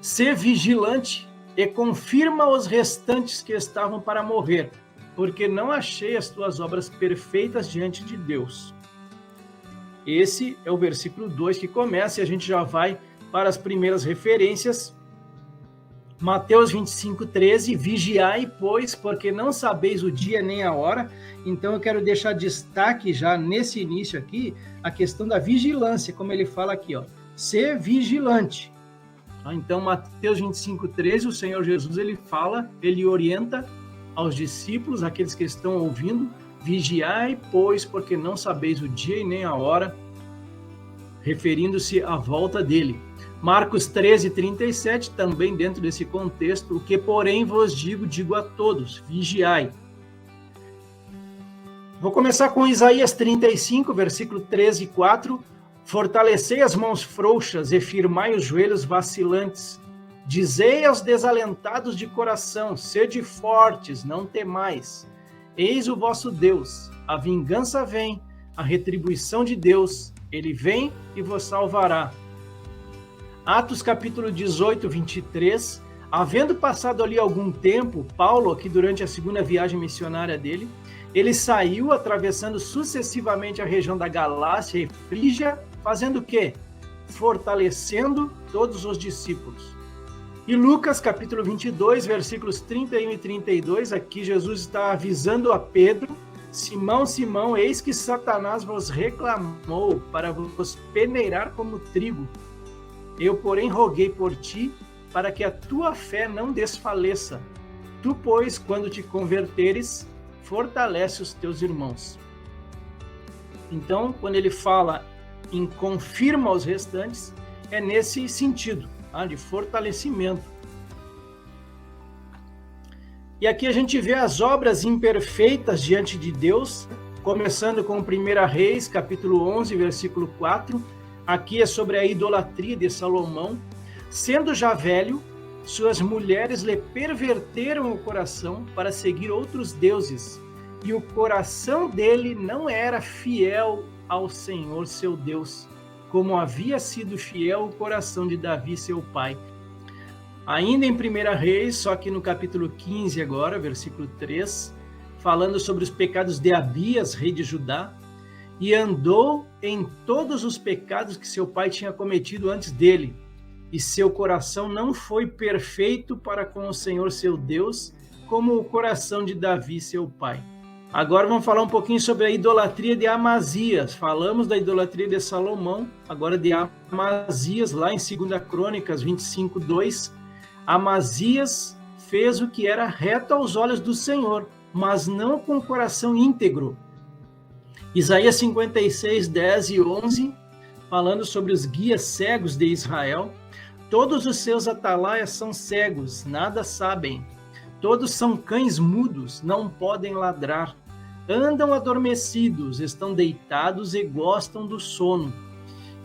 Sê vigilante e confirma os restantes que estavam para morrer, porque não achei as tuas obras perfeitas diante de Deus. Esse é o versículo 2 que começa e a gente já vai para as primeiras referências. Mateus 25:13, vigiai, pois, porque não sabeis o dia nem a hora. Então eu quero deixar destaque já nesse início aqui, a questão da vigilância, como ele fala aqui, ó, ser vigilante. Então Mateus 25:13, o Senhor Jesus, ele orienta aos discípulos, aqueles que estão ouvindo, vigiai, pois, porque não sabeis o dia e nem a hora, referindo-se à volta dele. Marcos 13:37, também dentro desse contexto, o que porém vos digo a todos, vigiai. Vou começar com Isaías 35, versículo 13 e 4. Fortalecei as mãos frouxas e firmai os joelhos vacilantes. Dizei aos desalentados de coração, sede fortes, não temais. Eis o vosso Deus, a vingança vem, a retribuição de Deus, ele vem e vos salvará. Atos capítulo 18, 23, havendo passado ali algum tempo, Paulo, aqui durante a segunda viagem missionária dele, ele saiu atravessando sucessivamente a região da Galácia e Frígia, fazendo o quê? Fortalecendo todos os discípulos. E Lucas capítulo 22, versículos 31 e 32, aqui Jesus está avisando a Pedro, Simão, Simão, eis que Satanás vos reclamou para vos peneirar como trigo. Eu, porém, roguei por ti, para que a tua fé não desfaleça. Tu, pois, quando te converteres, fortalece os teus irmãos. Então, quando ele fala em confirma os restantes, é nesse sentido, de fortalecimento. E aqui a gente vê as obras imperfeitas diante de Deus, começando com 1 Reis, capítulo 11, versículo 4, aqui é sobre a idolatria de Salomão. Sendo já velho, suas mulheres lhe perverteram o coração para seguir outros deuses, e o coração dele não era fiel ao Senhor seu Deus, como havia sido fiel o coração de Davi seu pai. Ainda em 1 Reis, só que no capítulo 15 agora, versículo 3, falando sobre os pecados de Abias, rei de Judá, e andou em todos os pecados que seu pai tinha cometido antes dele, e seu coração não foi perfeito para com o Senhor seu Deus, como o coração de Davi seu pai. Agora vamos falar um pouquinho sobre a idolatria de Amazias. Falamos da idolatria de Salomão, agora de Amazias, lá em 2 Crônicas 25:2. Amazias fez o que era reto aos olhos do Senhor, mas não com o coração íntegro. Isaías 56, 10 e 11, falando sobre os guias cegos de Israel. Todos os seus atalaias são cegos, nada sabem. Todos são cães mudos, não podem ladrar. Andam adormecidos, estão deitados e gostam do sono.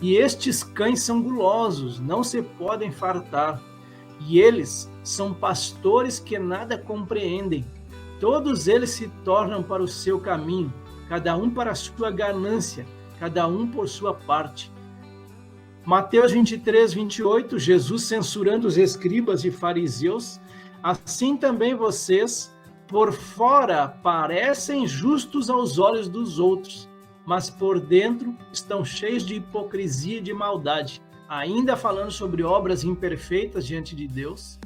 E estes cães são gulosos, não se podem fartar. E eles são pastores que nada compreendem. Todos eles se tornam para o seu caminho, cada um para a sua ganância, cada um por sua parte. Mateus 23, 28, Jesus censurando os escribas e fariseus. Assim também vocês, por fora, parecem justos aos olhos dos outros, mas por dentro estão cheios de hipocrisia e de maldade. Ainda falando sobre obras imperfeitas diante de Deus.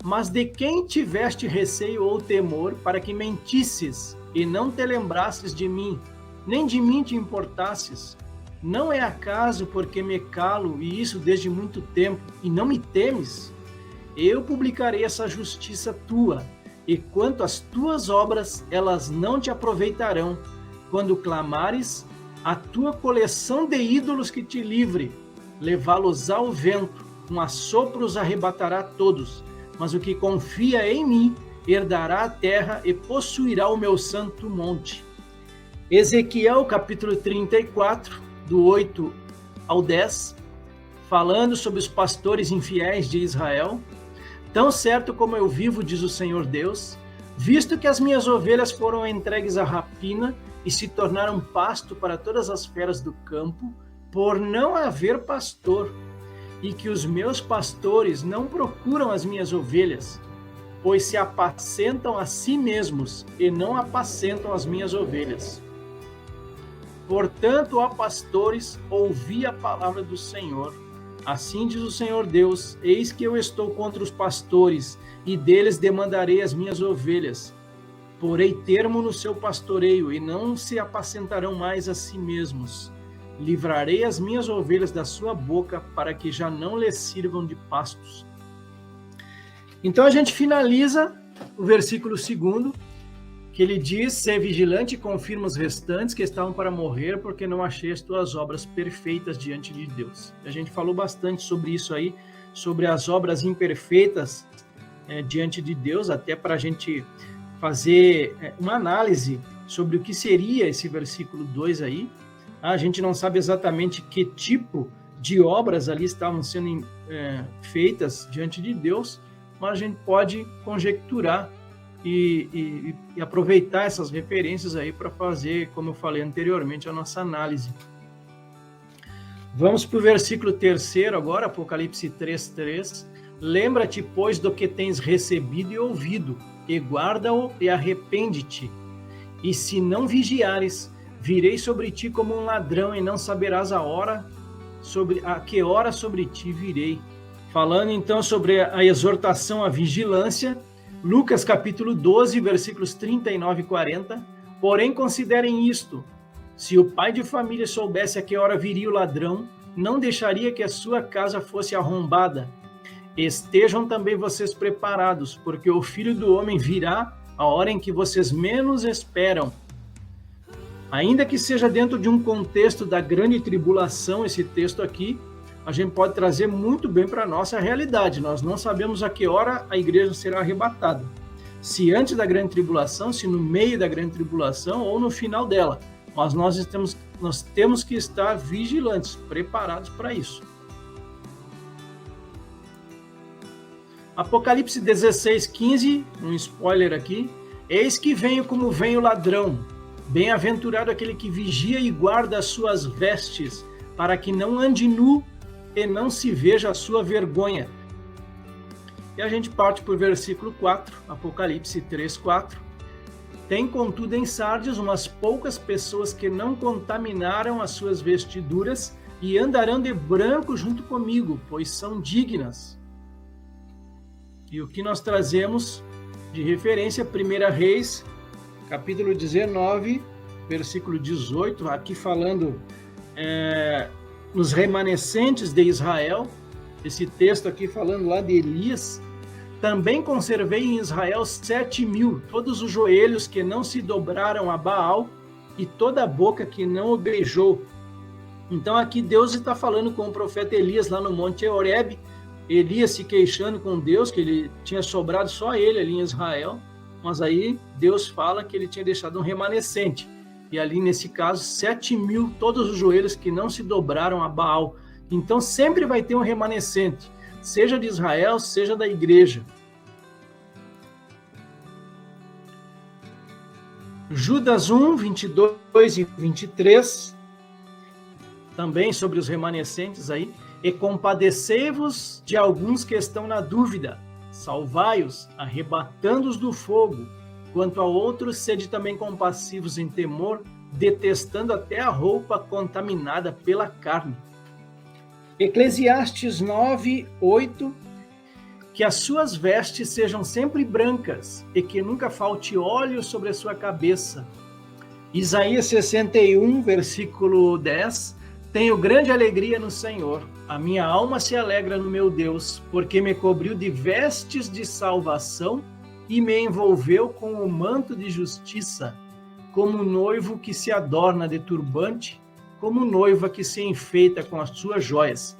Mas de quem tiveste receio ou temor para que mentisses e não te lembrasses de mim, nem de mim te importasses? Não é acaso porque me calo, e isso desde muito tempo, e não me temes? Eu publicarei essa justiça tua, e quanto às tuas obras, elas não te aproveitarão, quando clamares, a tua coleção de ídolos que te livre, levá-los ao vento, um assopro os arrebatará todos, mas o que confia em mim, herdará a terra e possuirá o meu santo monte. Ezequiel capítulo 34, do 8 ao 10, falando sobre os pastores infiéis de Israel. Tão certo como eu vivo, diz o Senhor Deus, visto que as minhas ovelhas foram entregues à rapina e se tornaram pasto para todas as feras do campo, por não haver pastor, e que os meus pastores não procuram as minhas ovelhas, pois se apacentam a si mesmos e não apacentam as minhas ovelhas. Portanto, ó pastores, ouvi a palavra do Senhor. Assim diz o Senhor Deus: eis que eu estou contra os pastores, e deles demandarei as minhas ovelhas. Porei termo no seu pastoreio, e não se apacentarão mais a si mesmos. Livrarei as minhas ovelhas da sua boca, para que já não lhes sirvam de pastos. Então a gente finaliza o versículo 2, que ele diz: ser vigilante e confirma os restantes que estavam para morrer, porque não achei as tuas obras perfeitas diante de Deus. A gente falou bastante sobre isso aí, sobre as obras imperfeitas diante de Deus, até para a gente fazer uma análise sobre o que seria esse versículo 2 aí. A gente não sabe exatamente que tipo de obras ali estavam sendo feitas diante de Deus, mas a gente pode conjecturar e aproveitar essas referências aí para fazer, como eu falei anteriormente, a nossa análise. Vamos para o versículo 3 agora, Apocalipse 3:3. Lembra-te, pois, do que tens recebido e ouvido, e guarda-o e arrepende-te. E se não vigiares, virei sobre ti como um ladrão, e não saberás a que hora sobre ti virei. Falando então sobre a exortação à vigilância, Lucas capítulo 12, versículos 39 e 40. Porém, considerem isto: se o pai de família soubesse a que hora viria o ladrão, não deixaria que a sua casa fosse arrombada. Estejam também vocês preparados, porque o Filho do Homem virá a hora em que vocês menos esperam. Ainda que seja dentro de um contexto da grande tribulação, esse texto aqui, a gente pode trazer muito bem para a nossa realidade. Nós não sabemos a que hora a igreja será arrebatada. Se antes da grande tribulação, se no meio da grande tribulação ou no final dela. Mas nós temos que estar vigilantes, preparados para isso. Apocalipse 16:15, um spoiler aqui. Eis que venho como vem o ladrão. Bem-aventurado aquele que vigia e guarda as suas vestes, para que não ande nu e não se veja a sua vergonha. E a gente parte para o versículo 4, Apocalipse 3:4. Tem, contudo, em Sardes umas poucas pessoas que não contaminaram as suas vestiduras e andarão de branco junto comigo, pois são dignas. E o que nós trazemos de referência, 1 Reis, capítulo 19, versículo 18, aqui falando nos remanescentes de Israel, esse texto aqui falando lá de Elias. Também conservei em Israel 7.000, todos os joelhos que não se dobraram a Baal e toda a boca que não o beijou. Então aqui Deus está falando com o profeta Elias lá no Monte Horebe, Elias se queixando com Deus, que ele tinha sobrado só ele ali em Israel, mas aí Deus fala que ele tinha deixado um remanescente. E ali nesse caso, 7.000, todos os joelhos que não se dobraram a Baal. Então sempre vai ter um remanescente, seja de Israel, seja da igreja. Judas 1, 22 e 23, também sobre os remanescentes aí. E compadecei-vos de alguns que estão na dúvida, salvai-os, arrebatando-os do fogo. Quanto a outros, sede também compassivos em temor, detestando até a roupa contaminada pela carne. Eclesiastes 9, 8, que as suas vestes sejam sempre brancas e que nunca falte óleo sobre a sua cabeça. Isaías 61, versículo 10, tenho grande alegria no Senhor, a minha alma se alegra no meu Deus, porque me cobriu de vestes de salvação e me envolveu com o manto de justiça, como noivo que se adorna de turbante, como noiva que se enfeita com as suas joias.